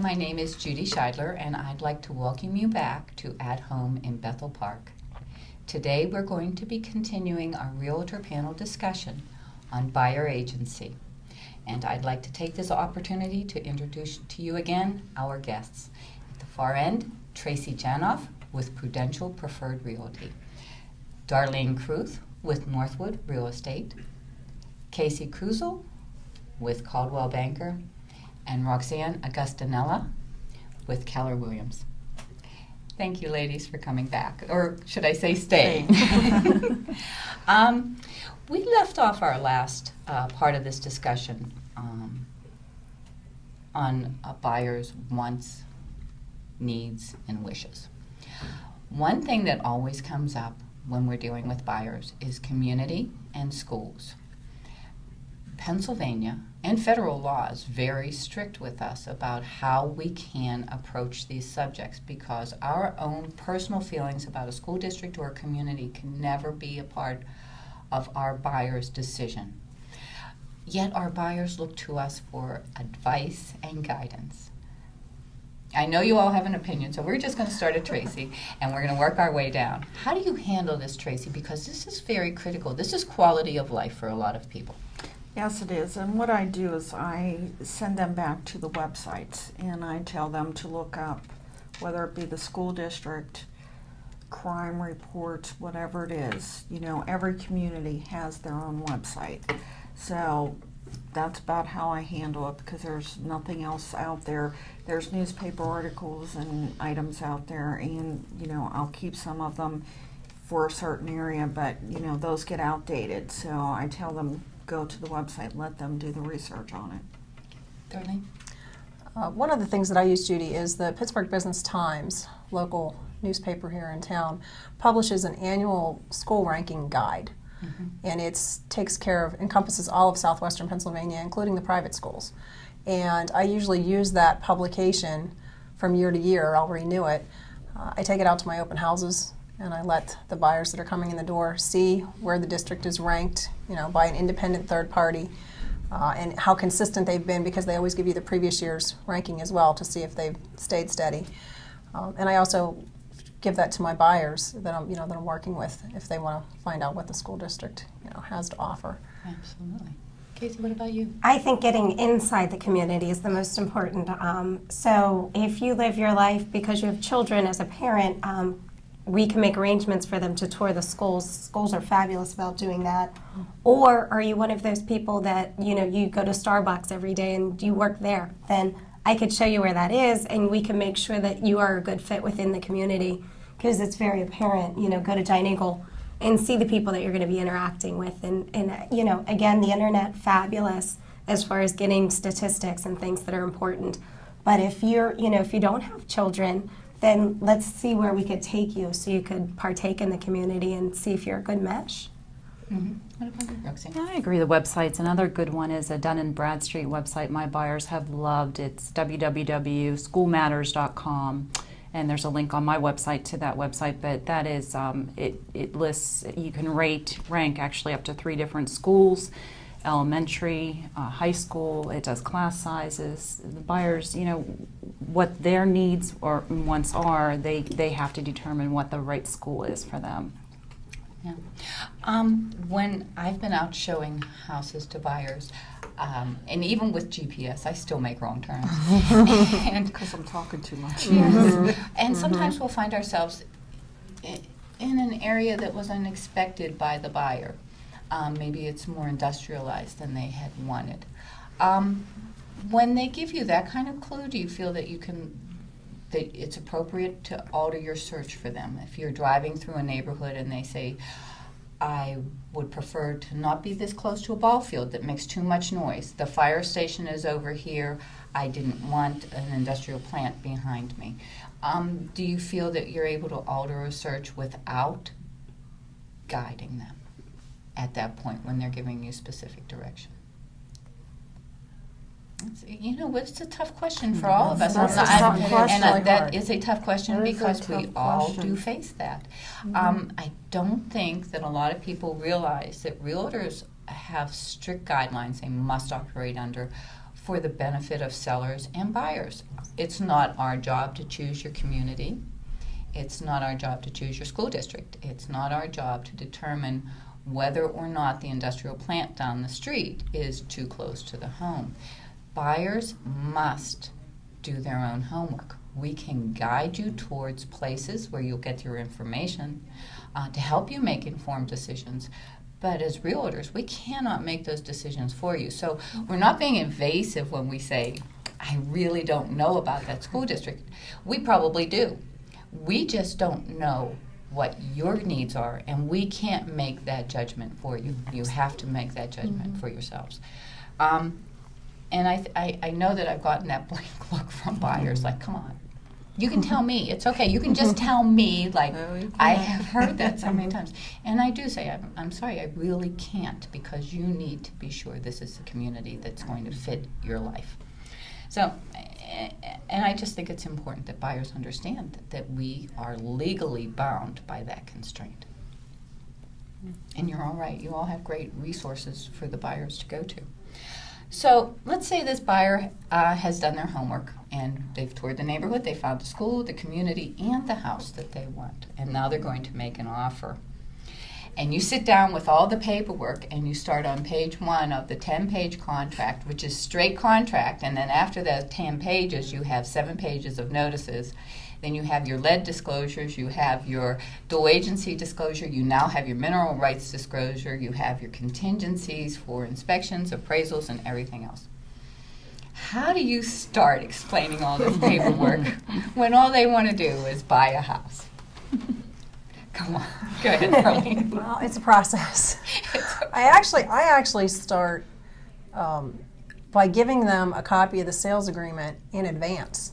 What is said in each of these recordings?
my name is Judy Scheidler, and I'd like to welcome you back to At Home in Bethel Park. Today we're going to be continuing our Realtor panel discussion on buyer agency. And I'd like to take this opportunity to introduce to you again our guests. At the far end, Tracy Janoff with Prudential Preferred Realty, Darlene Kruth with Northwood Real Estate, Casey Kruzel with Caldwell Banker, and Roxanne Augustinella with Keller Williams. Thank you, ladies, for coming back, or should I say staying? We left off our last part of this discussion on a buyer's wants, needs, and wishes. One thing that always comes up when we're dealing with buyers is community and schools. Pennsylvania and federal law is very strict with us about how we can approach these subjects because our own personal feelings about a school district or a community can never be a part of our buyer's decision. Yet our buyers look to us for advice and guidance. I know you all have an opinion, so we're just going to start at Tracy, and we're going to work our way down. How do you handle this, Tracy? Because this is very critical. This is quality of life for a lot of people. Yes, it is. And what I do is I send them back to the website, and I tell them to look up, whether it be the school district, crime reports, whatever it is. You know, every community has their own website. So that's about how I handle it because there's nothing else out there. There's newspaper articles and items out there, and, you know, I'll keep some of them for a certain area, but, you know, those get outdated. So I tell them, go to the website, let them do the research on it. Darlene? One of the things that I use, Judy, is the Pittsburgh Business Times, local newspaper here in town, publishes an annual school ranking guide. And it encompasses all of southwestern Pennsylvania, including the private schools. And I usually use that publication from year to year. I'll renew it. I take it out to my open houses, and I let the buyers that are coming in the door see where the district is ranked, you know, by an independent third party, and how consistent they've been, because they always give you the previous year's ranking as well to see if they've stayed steady. And I also give that to my buyers that I'm working with if they want to find out what the school district, you know, has to offer. Absolutely. Casey, what about you? I think getting inside the community is the most important. So if you live your life because you have children as a parent, we can make arrangements for them to tour the schools. Schools are fabulous about doing that. Or are you one of those people that, you know, you go to Starbucks every day and you work there? Then I could show you where that is, and we can make sure that you are a good fit within the community, because it's very apparent. You know, go to Giant Eagle and see the people that you're going to be interacting with. And you know, again, the internet, fabulous as far as getting statistics and things that are important. But if if you don't have children, then let's see where we could take you so you could partake in the community and see if you're a good mesh. What about you, Roxanne? Yeah, I agree. The website's another good one is a Dun & Bradstreet website my buyers have loved. It's www.schoolmatters.com, and there's a link on my website to that website. But that is it lists, you can rank actually up to 3 different schools, elementary, high school. It does class sizes. The buyers, you know, what their needs or wants are, they have to determine what the right school is for them. Yeah. When I've been out showing houses to buyers, and even with GPS, I still make wrong turns. Because I'm talking too much. Yes. And sometimes we'll find ourselves in an area that was unexpected by the buyer. Maybe it's more industrialized than they had wanted. When they give you that kind of clue, do you feel that it's appropriate to alter your search for them? If you're driving through a neighborhood and they say, I would prefer to not be this close to a ball field that makes too much noise. The fire station is over here. I didn't want an industrial plant behind me. Do you feel that you're able to alter a search without guiding them at that point when they're giving you specific direction? You know, it's a tough question for all of us. That is a tough question because we all do face that. I don't think that a lot of people realize that realtors have strict guidelines they must operate under for the benefit of sellers and buyers. It's not our job to choose your community. It's not our job to choose your school district. It's not our job to determine whether or not the industrial plant down the street is too close to the home. Buyers must do their own homework. We can guide you towards places where you'll get your information to help you make informed decisions. But as realtors, we cannot make those decisions for you. So we're not being invasive when we say, I really don't know about that school district. We probably do. We just don't know what your needs are, and we can't make that judgment for you. You have to make that judgment for yourselves. And I know that I've gotten that blank look from buyers, like, come on. You can tell me. It's okay. You can just tell me, like, I have heard that so many times. And I do say, I'm sorry, I really can't, because you need to be sure this is the community that's going to fit your life. So, and I just think it's important that buyers understand that we are legally bound by that constraint. And you're all right. You all have great resources for the buyers to go to. So let's say this buyer has done their homework and they've toured the neighborhood, they found the school, the community, and the house that they want. And now they're going to make an offer. And you sit down with all the paperwork and you start on page 1 of the 10-page contract, which is straight contract. And then after the 10 pages, you have 7 pages of notices. Then you have your lead disclosures, you have your dual agency disclosure, you now have your mineral rights disclosure, you have your contingencies for inspections, appraisals, and everything else. How do you start explaining all this paperwork when all they want to do is buy a house? Come on, go ahead, Darlene. Well, it's a process. I actually start by giving them a copy of the sales agreement in advance,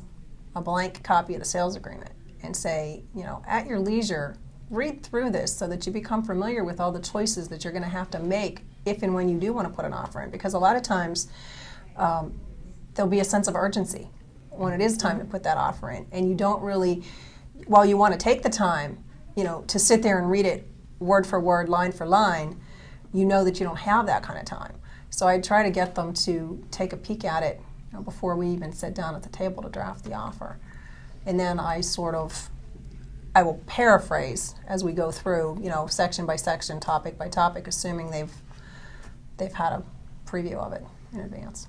a blank copy of the sales agreement, and say, you know, at your leisure, read through this so that you become familiar with all the choices that you're going to have to make if and when you do want to put an offer in. Because a lot of times there'll be a sense of urgency when it is time to put that offer in, and you don't really, while you want to take the time, you know, to sit there and read it word for word, line for line, you know that you don't have that kind of time. So I try to get them to take a peek at it, you know, before we even sit down at the table to draft the offer. And then I will paraphrase as we go through, you know, section by section, topic by topic, assuming they've had a preview of it in advance.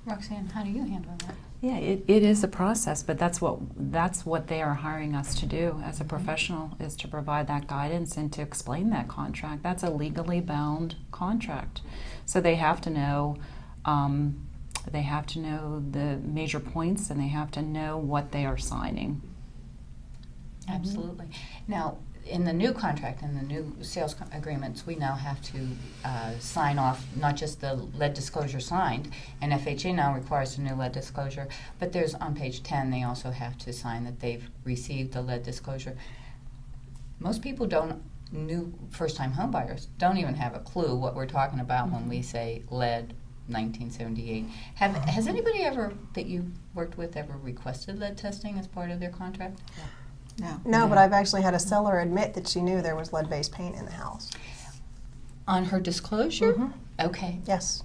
Roxanne, how do you handle that? Yeah, it is a process, but that's what they are hiring us to do as a professional, is to provide that guidance and to explain that contract. That's a legally bound contract, so they have to know. They have to know the major points, and they have to know what they are signing. Absolutely. Now, in the new contract, in the new sales agreements, we now have to sign off not just the lead disclosure signed, and FHA now requires a new lead disclosure, but there's on page 10 they also have to sign that they've received the lead disclosure. Most people new first-time home buyers don't even have a clue what we're talking about when we say lead 1978. Has anybody ever that you worked with ever requested lead testing as part of their contract? No, but I've actually had a seller admit that she knew there was lead-based paint in the house. On her disclosure? Mm-hmm. Okay. Yes.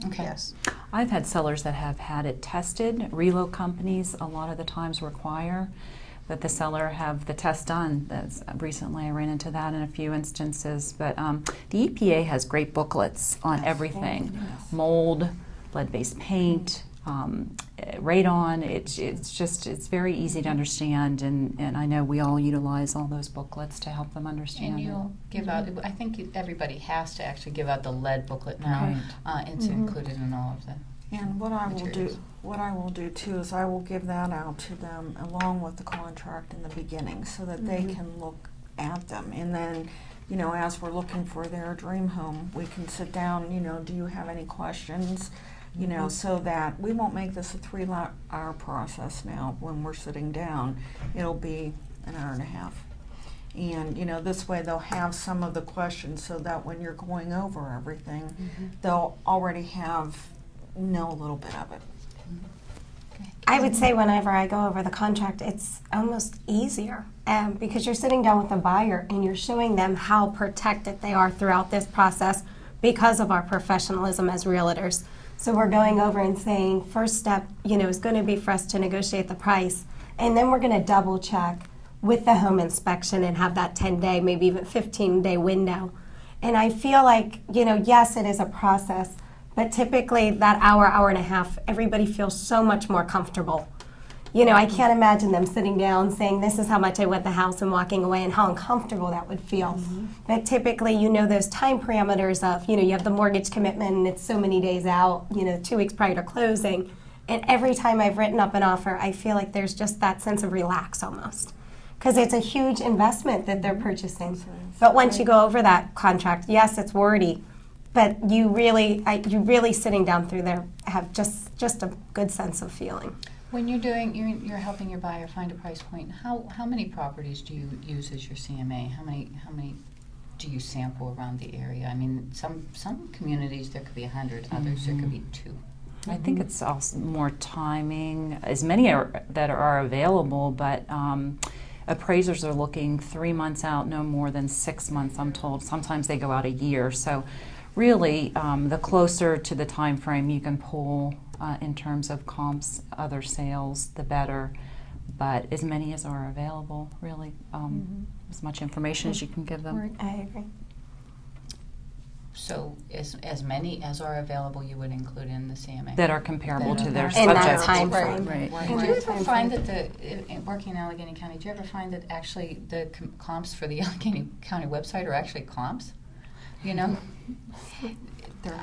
Okay. Yes. I've had sellers that have had it tested. Relo companies a lot of the times require that the seller have the test done. That's recently I ran into that in a few instances. But the EPA has great booklets on everything: mold, lead-based paint, radon. It's very easy to understand, and I know we all utilize all those booklets to help them understand. And you'll give out, I think everybody has to actually give out the lead booklet now. Right. It's included in all of them. And what I will do too is I will give that out to them along with the contract in the beginning, so that they can look at them. And then, you know, as we're looking for their dream home, we can sit down, you know, do you have any questions? You know, so that we won't make this a 3-hour process now when we're sitting down. It'll be an hour and a half. And, you know, this way they'll have some of the questions, so that when you're going over everything, they'll already know a little bit of it. I would say whenever I go over the contract, it's almost easier because you're sitting down with a buyer and you're showing them how protected they are throughout this process because of our professionalism as realtors. So we're going over and saying, first step, is going to be for us to negotiate the price, and then we're going to double check with the home inspection and have that 10-day, maybe even 15-day window. And I feel like, yes, it is a process, but typically that hour and a half, everybody feels so much more comfortable. I can't imagine them sitting down saying, this is how much I want the house, and walking away, and how uncomfortable that would feel. Mm-hmm. But typically, those time parameters of, you have the mortgage commitment and it's so many days out, 2 weeks prior to closing. And every time I've written up an offer, I feel like there's just that sense of relax almost. Because it's a huge investment that they're purchasing. But once you go over that contract, yes, it's wordy, but you really sitting down through there have just a good sense of feeling. When you're helping your buyer find a price point, how many properties do you use as your CMA? How many do you sample around the area? I mean, some communities there could be 100, others there could be 2. I think it's also more timing, as many that are available, but appraisers are looking 3 months out, no more than 6 months, I'm told. Sometimes they go out a year. So really, the closer to the time frame you can pull in terms of comps, other sales, the better. But as many as are available, really, as much information as you can give them. I agree. So as many as are available, you would include in the CMA? That are comparable to their in subject. that time frame. Right. And do you ever find that working in Allegheny County, do you ever find that actually the comps for the Allegheny County website are actually comps? They're not. They're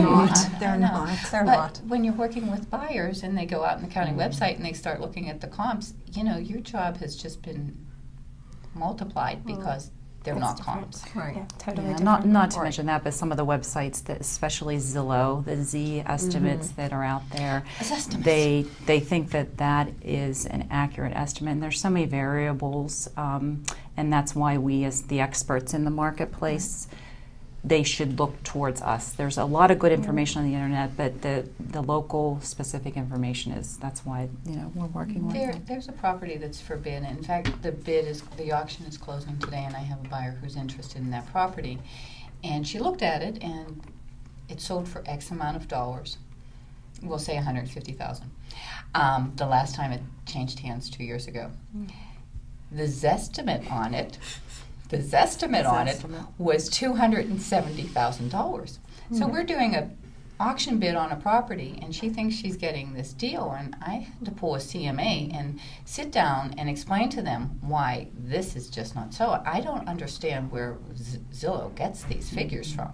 not. They're not. They're But not. when you're working with buyers and they go out on the county website and they start looking at the comps, your job has just been multiplied because they're not comps. Right. Yeah, totally Yeah, different. not to mention that, but some of the websites, that, especially Zillow, the Z estimates that are out there, As estimates. they think that is an accurate estimate. And there's so many variables, and that's why we, as the experts in the marketplace, they should look towards us. There's a lot of good information on the internet, but the local specific information that's why we're working with them. There's a property that's for bid. In fact, the auction is closing today, and I have a buyer who's interested in that property. And she looked at it, and it sold for X amount of dollars. We'll say $150,000. The last time it changed hands 2 years ago. The Zestimate on it was $270,000. So we're doing an auction bid on a property, and she thinks she's getting this deal, and I had to pull a CMA and sit down and explain to them why this is just not so. I don't understand where Zillow gets these figures from.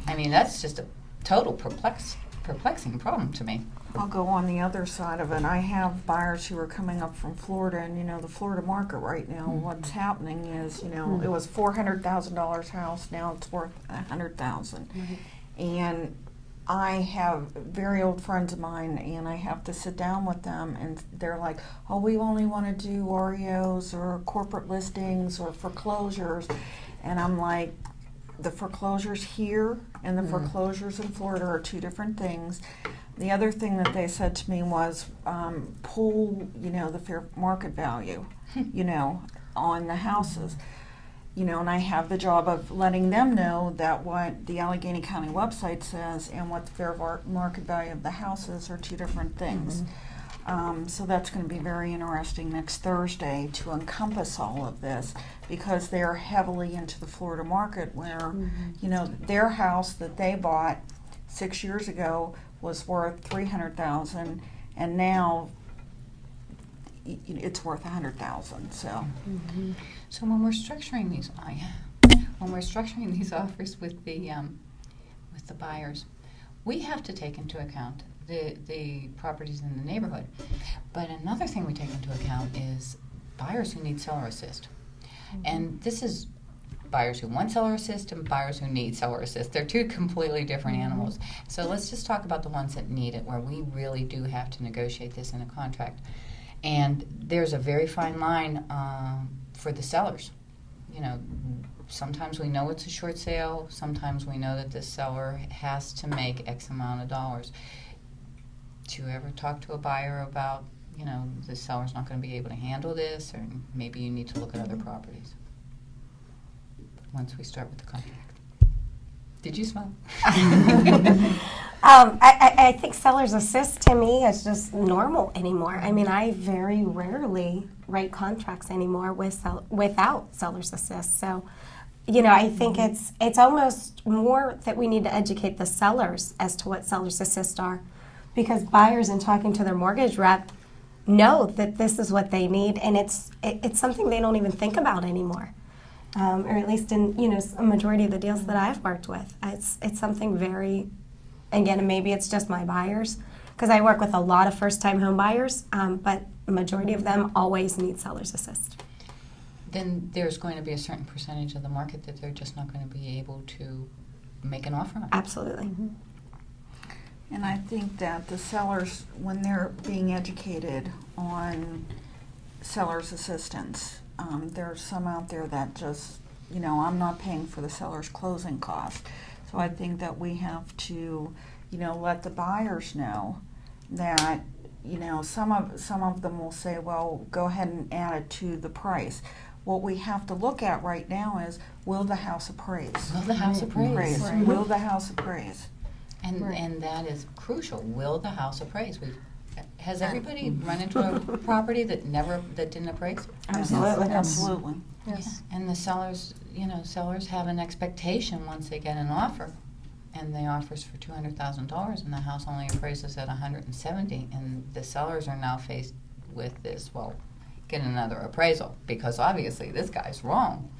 I mean, that's just a total perplexing problem to me. I'll go on the other side of it. I have buyers who are coming up from Florida, and the Florida market right now, what's happening is, it was $400,000 house, now it's worth $100,000. And I have very old friends of mine, and I have to sit down with them, and they're like, oh, we only want to do REOs or corporate listings or foreclosures. And I'm like, the foreclosures here and the foreclosures in Florida are 2 different things. The other thing that they said to me was pull, the fair market value, on the houses. And I have the job of letting them know that what the Allegheny County website says and what the fair market value of the houses are 2 different things. So that's going to be very interesting next Thursday to encompass all of this, because they're heavily into the Florida market where, their house that they bought 6 years ago was worth $300,000, and now it's worth $100,000. So, So when we're structuring these offers with the buyers, we have to take into account the properties in the neighborhood. But another thing we take into account is buyers who need seller assist, and this is buyers who want seller assist and buyers who need seller assist. They're 2 completely different animals. So let's just talk about the ones that need it, where we really do have to negotiate this in a contract. And there's a very fine line for the sellers. Sometimes we know it's a short sale. Sometimes we know that the seller has to make X amount of dollars. Do you ever talk to a buyer about, the seller's not going to be able to handle this, or maybe you need to look at other properties? Once we start with the contract. Did you smile? I think seller's assist to me is just normal anymore. I mean, I very rarely write contracts anymore without seller's assist. So, you know, I think it's almost more that we need to educate the sellers as to what seller's assist are, because buyers, in talking to their mortgage rep, know that this is what they need, and it's something they don't even think about anymore. Or at least in, you know, a majority of the deals that I've worked with, it's something very, again, maybe it's just my buyers, because I work with a lot of first-time home buyers, but the majority of them always need seller's assist. Then there's going to be a certain percentage of the market that they're just not going to be able to make an offer on. Absolutely. And I think that the sellers, when they're being educated on seller's assistance, there's some out there that just, you know, I'm not paying for the seller's closing costs. So I think that we have to, you know, let the buyers know that, you know, some of them will say, well, go ahead and add it to the price. What we have to look at right now is, will the house appraise? Will the house appraise? Right. Will the house appraise? And that is crucial. Will the house appraise? Has everybody run into a property that didn't appraise? Absolutely. Absolutely. Yes. Yeah. And the sellers, you know, sellers have an expectation once they get an offer, and the offer's for $200,000, and the house only appraises at $170,000, and the sellers are now faced with this. Well, get another appraisal, because obviously this guy's wrong.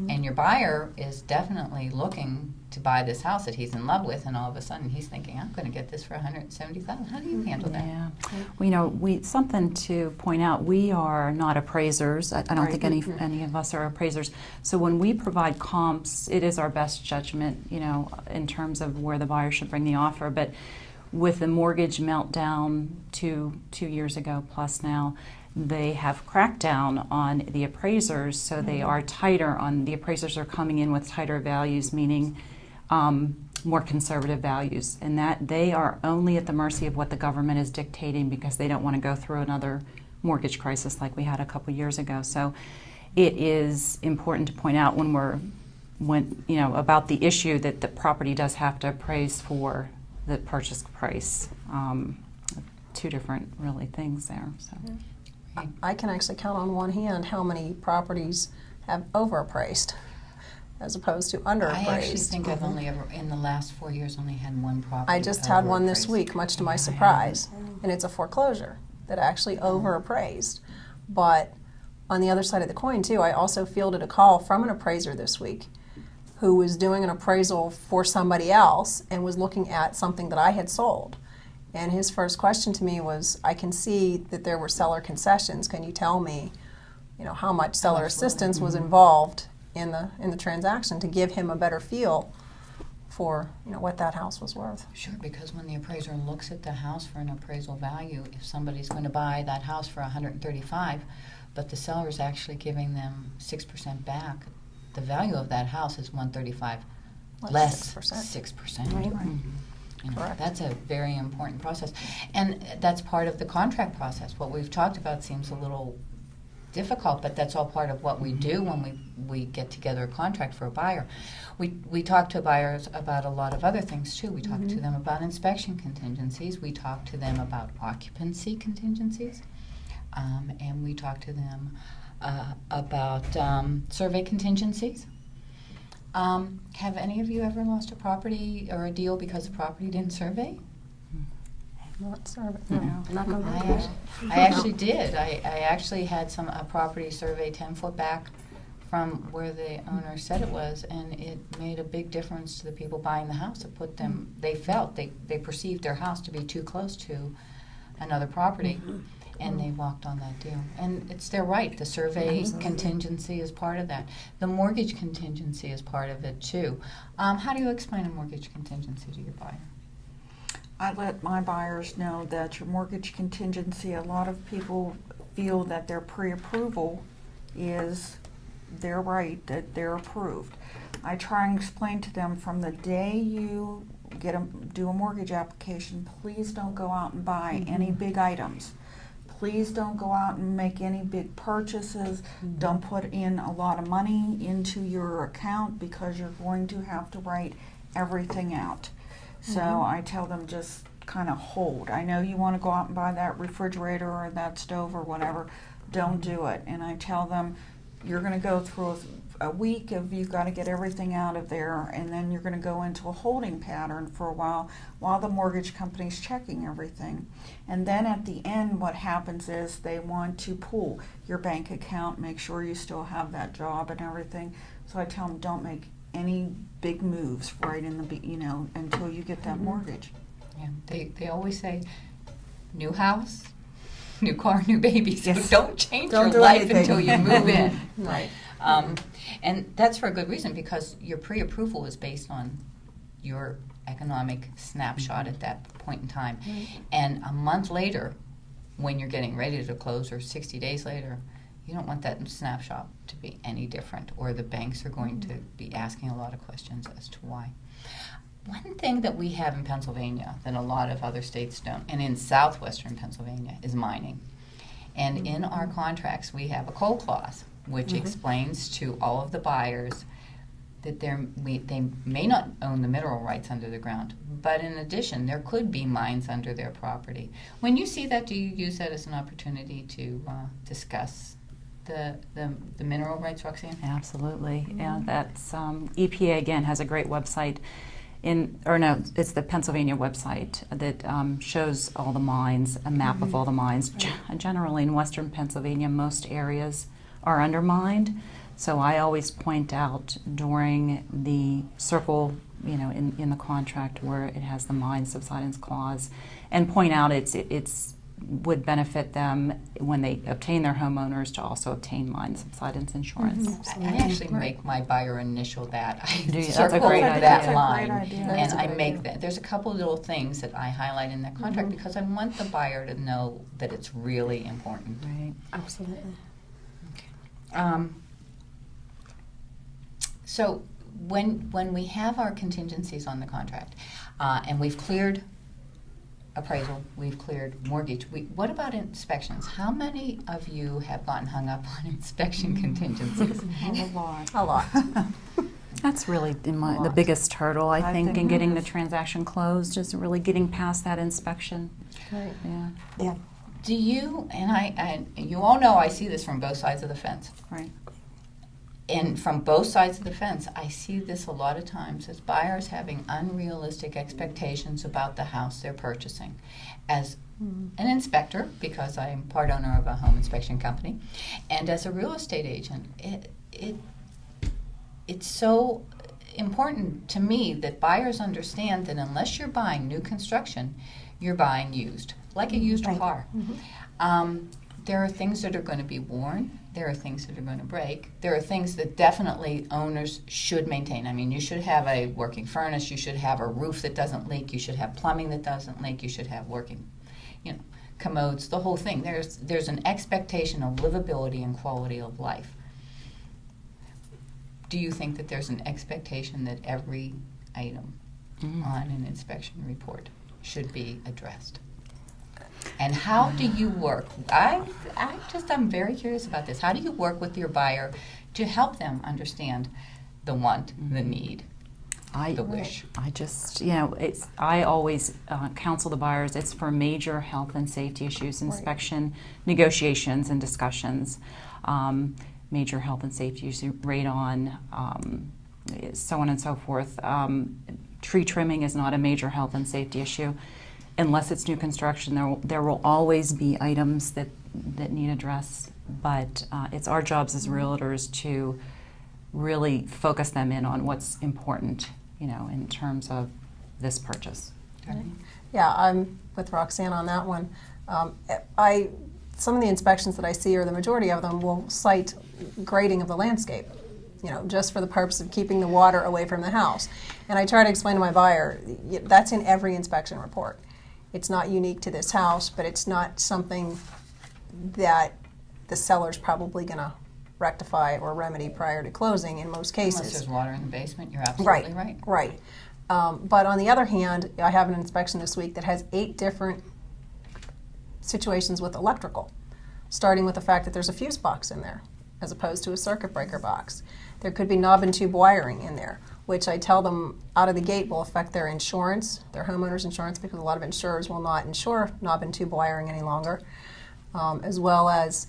And your buyer is definitely looking to buy this house that he's in love with, and all of a sudden he's thinking, I'm going to get this for $170,000. How do you handle that? Yeah. Well, you know, something to point out, we are not appraisers. I don't think any of us are appraisers. So when we provide comps, it is our best judgment, you know, in terms of where the buyer should bring the offer. But with the mortgage meltdown 2 years ago plus now, they have cracked down on the appraisers, so they are tighter on, the appraisers are coming in with tighter values, meaning more conservative values, and that they are only at the mercy of what the government is dictating, because they don't want to go through another mortgage crisis like we had a couple years ago. So it is important to point out when you know, about the issue that the property does have to appraise for the purchase price. Two different really things there. So. I can actually count on one hand how many properties have overappraised as opposed to underappraised. I actually think I've only ever, in the last 4 years, only had one property. I just had one this overappraised. week, much to my surprise, and it's a foreclosure that actually overappraised. But on the other side of the coin, too, I also fielded a call from an appraiser this week who was doing an appraisal for somebody else and was looking at something that I had sold. And his first question to me was, I can see that there were seller concessions. Can you tell me, you know, how much seller assistance was involved in the transaction to give him a better feel for, you know, what that house was worth? Sure, because when the appraiser looks at the house for an appraisal value, if somebody's going to buy that house for $135,000, but the seller is actually giving them 6% back, the value of that house is $135,000 less 6%. Right. You know, Correct. that's a very important process, and that's part of the contract process. What we've talked about seems a little difficult, but that's all part of what we do when we get together a contract for a buyer. We talk to buyers about a lot of other things too. We talk to them about inspection contingencies. We talk to them about occupancy contingencies, and we talk to them about survey contingencies. Have any of you ever lost a property or a deal because the property didn't survey? Not survey. I actually did. I actually had a property survey 10 foot back from where the owner said it was, and it made a big difference to the people buying the house. It put them, they perceived their house to be too close to another property, and they walked on that deal. And it's their right. The survey contingency is part of that. The mortgage contingency is part of it too. How do you explain a mortgage contingency to your buyer? I let my buyers know that your mortgage contingency, a lot of people feel that their pre-approval is their right, that they're approved. I try and explain to them from the day you do a mortgage application, please don't go out and buy any big items. Please don't go out and make any big purchases. Don't put in a lot of money into your account, because you're going to have to write everything out. So I tell them just kind of hold. I know you want to go out and buy that refrigerator or that stove or whatever. Don't do it. And I tell them you're going to go through a week of you've got to get everything out of there, and then you're going to go into a holding pattern for a while the mortgage company's checking everything. And then at the end, what happens is they want to pull your bank account, make sure you still have that job and everything. So I tell them don't make any big moves right in the until you get that mortgage. Yeah, they always say, new house, new car, new baby. So Yes. don't change Don't your do life anything. until you move in. Right. And that's for a good reason, because your pre-approval is based on your economic snapshot at that point in time. And a month later, when you're getting ready to close, or 60 days later, you don't want that snapshot to be any different, or the banks are going to be asking a lot of questions as to why. One thing that we have in Pennsylvania that a lot of other states don't, and in southwestern Pennsylvania, is mining. And in our contracts, we have a coal clause, which explains to all of the buyers that they may not own the mineral rights under the ground, but in addition, there could be mines under their property. When you see that, do you use that as an opportunity to discuss the mineral rights, Roxanne? Absolutely. Yeah, that's EPA again has a great website. It's the Pennsylvania website that shows all the mines, a map of all the mines. Generally in western Pennsylvania, most areas are undermined. So I always point out during the circle, in the contract where it has the mine subsidence clause, and point out it's would benefit them when they obtain their homeowners to also obtain mine subsidence insurance. I actually make my buyer initial that. I Do you? That's a circle great that idea. That's a line, great idea. and That's a I great make idea. that. There's a couple little things that I highlight in that contract because I want the buyer to know that it's really important. Right. Absolutely. So when we have our contingencies on the contract, and we've cleared appraisal, we've cleared mortgage, what about inspections? How many of you have gotten hung up on inspection contingencies? A lot. A lot. That's really the Lot. biggest hurdle, I think, think in it getting the is. transaction closed, is really getting past that inspection. Right. Yeah, Yeah. Do you, and you all know I see this from both sides of the fence. right. And from both sides of the fence, I see this a lot of times as buyers having unrealistic expectations about the house they're purchasing. As an inspector, because I'm part owner of a home inspection company, and as a real estate agent, it's so important to me that buyers understand that unless you're buying new construction, you're buying used, like a used Right. car. There are things that are going to be worn. There are things that are going to break. There are things that definitely owners should maintain. I mean, you should have a working furnace. You should have a roof that doesn't leak. You should have plumbing that doesn't leak. You should have working, commodes, the whole thing. There's an expectation of livability and quality of life. Do you think that there's an expectation that every item on an inspection report should be addressed? And how do you work? I'm very curious about this. How do you work with your buyer to help them understand the want, the need, the wish? I always counsel the buyers. It's for major health and safety issues, inspection, negotiations, and discussions. Major health and safety issues, radon, so on and so forth. Tree trimming is not a major health and safety issue. Unless it's new construction, there will always be items that need addressed, but it's our jobs as realtors to really focus them in on what's important, in terms of this purchase. Yeah, I'm with Roxanne on that one. Some of the inspections that I see, or the majority of them, will cite grading of the landscape, just for the purpose of keeping the water away from the house. And I try to explain to my buyer, that's in every inspection report. It's not unique to this house, but it's not something that the seller's probably going to rectify or remedy prior to closing in most cases. Unless there's water in the basement, you're absolutely right. Right. But on the other hand, I have an inspection this week that has 8 different situations with electrical, starting with the fact that there's a fuse box in there as opposed to a circuit breaker box. There could be knob and tube wiring in there. which I tell them out of the gate will affect their insurance, their homeowner's insurance, because a lot of insurers will not insure knob and tube wiring any longer, as well as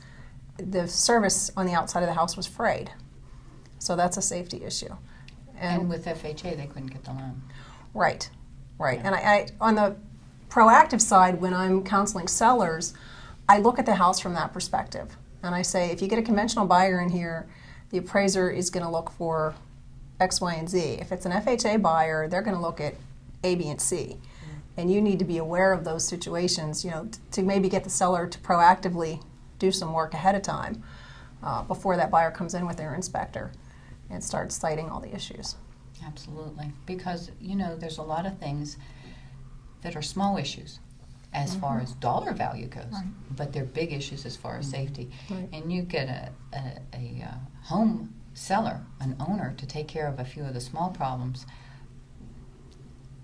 the service on the outside of the house was frayed. So that's a safety issue. And with FHA, they couldn't get the loan. Right, right. And I on the proactive side, when I'm counseling sellers, I look at the house from that perspective. And I say, if you get a conventional buyer in here, the appraiser is going to look for X, Y, and Z. If it's an FHA buyer, they're going to look at A, B, and C. And you need to be aware of those situations, you know, to maybe get the seller to proactively do some work ahead of time before that buyer comes in with their inspector and starts citing all the issues. Absolutely. Because, you know, there's a lot of things that are small issues as far as dollar value goes, but they're big issues as far as safety. Right. And you get a home seller, an owner, to take care of a few of the small problems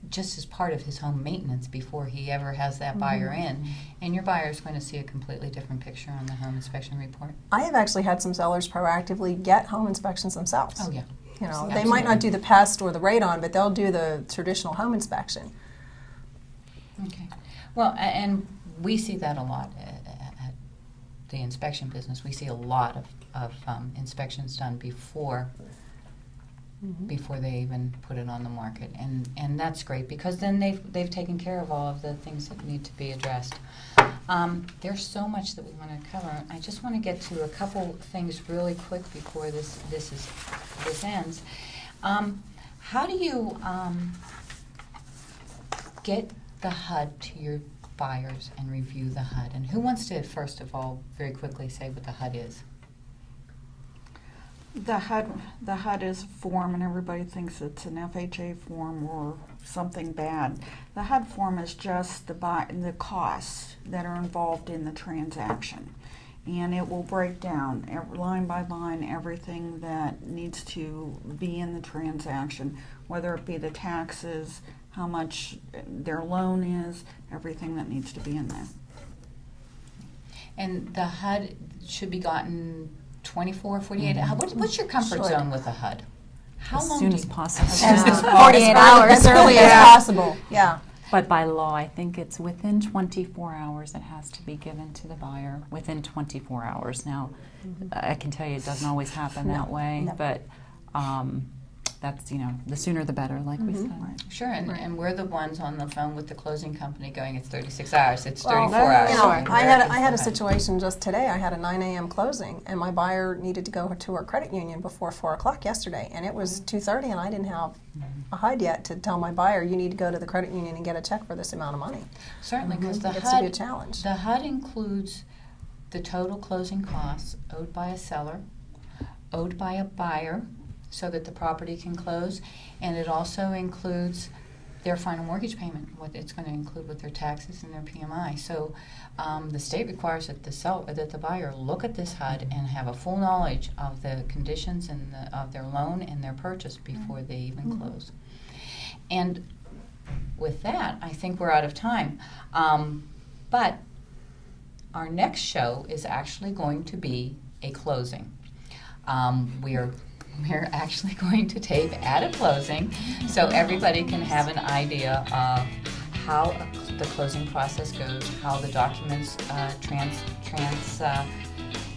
just as part of his home maintenance before he ever has that buyer in. And your buyer is going to see a completely different picture on the home inspection report. I have actually had some sellers proactively get home inspections themselves. Oh, yeah. You know, Absolutely. they might not do the pest or the radon, but they'll do the traditional home inspection. Okay. Well, and we see that a lot at the inspection business. We see a lot of inspections done before they even put it on the market, and that's great because then they've taken care of all of the things that need to be addressed. There's so much that we want to cover. I just want to get to a couple things really quick before this ends. How do you get the HUD to your buyers and review the HUD? And who wants to first of all very quickly say what the HUD is? The HUD is a form, and everybody thinks it's an FHA form or something bad. The HUD form is just the costs that are involved in the transaction, and it will break down line by line everything that needs to be in the transaction, whether it be the taxes, how much their loan is, everything that needs to be in there. And the HUD should be gotten 24, 48 hours. What's your comfort zone with a HUD? How As long soon do as you- possible. As 48 hours. As early as possible. Yeah. But by law, I think it's within 24 hours it has to be given to the buyer, within 24 hours. Now, I can tell you it doesn't always happen that way, but that's, you know, the sooner the better, like we said. Sure, and we're the ones on the phone with the closing company going, it's 36 hours, it's Well, 34 hours. You know, Where I had a is the HUD? situation just today. I had a 9 a.m. closing, and my buyer needed to go to her credit union before 4 o'clock yesterday, and it was 2:30, and I didn't have a HUD yet to tell my buyer, you need to go to the credit union and get a check for this amount of money. Certainly, because the It gets to be a HUD, challenge. the HUD includes the total closing costs owed by a seller, owed by a buyer, so that the property can close, and it also includes their final mortgage payment, what it's going to include with their taxes and their PMI. So the state requires that the buyer look at this HUD and have a full knowledge of the conditions and of their loan and their purchase before they even close. And with that, I think we're out of time. But our next show is actually going to be a closing. We're actually going to tape at a closing so everybody can have an idea of how the closing process goes, how the documents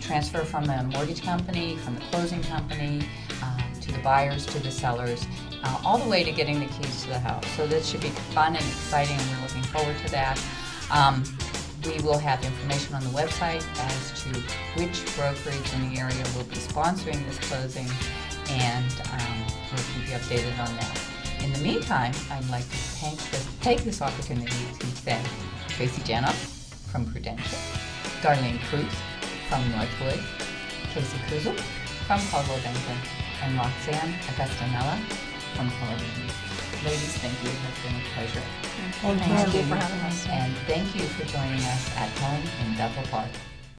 transfer from the mortgage company, from the closing company, to the buyers, to the sellers, all the way to getting the keys to the house. So this should be fun and exciting, and we're looking forward to that. We will have information on the website as to which brokerage in the area will be sponsoring this closing, and we'll keep you updated on that. In the meantime, I'd like to take this opportunity to thank Tracy Janoff from Prudential, Darlene Cruz from Northwood, Casey Kuzel from Caldwell Banker, and Roxanne Agustinella from Colorado. Ladies, thank you. It has been a pleasure. Thank you for having us. And thank you for joining us at home in Bethel Park.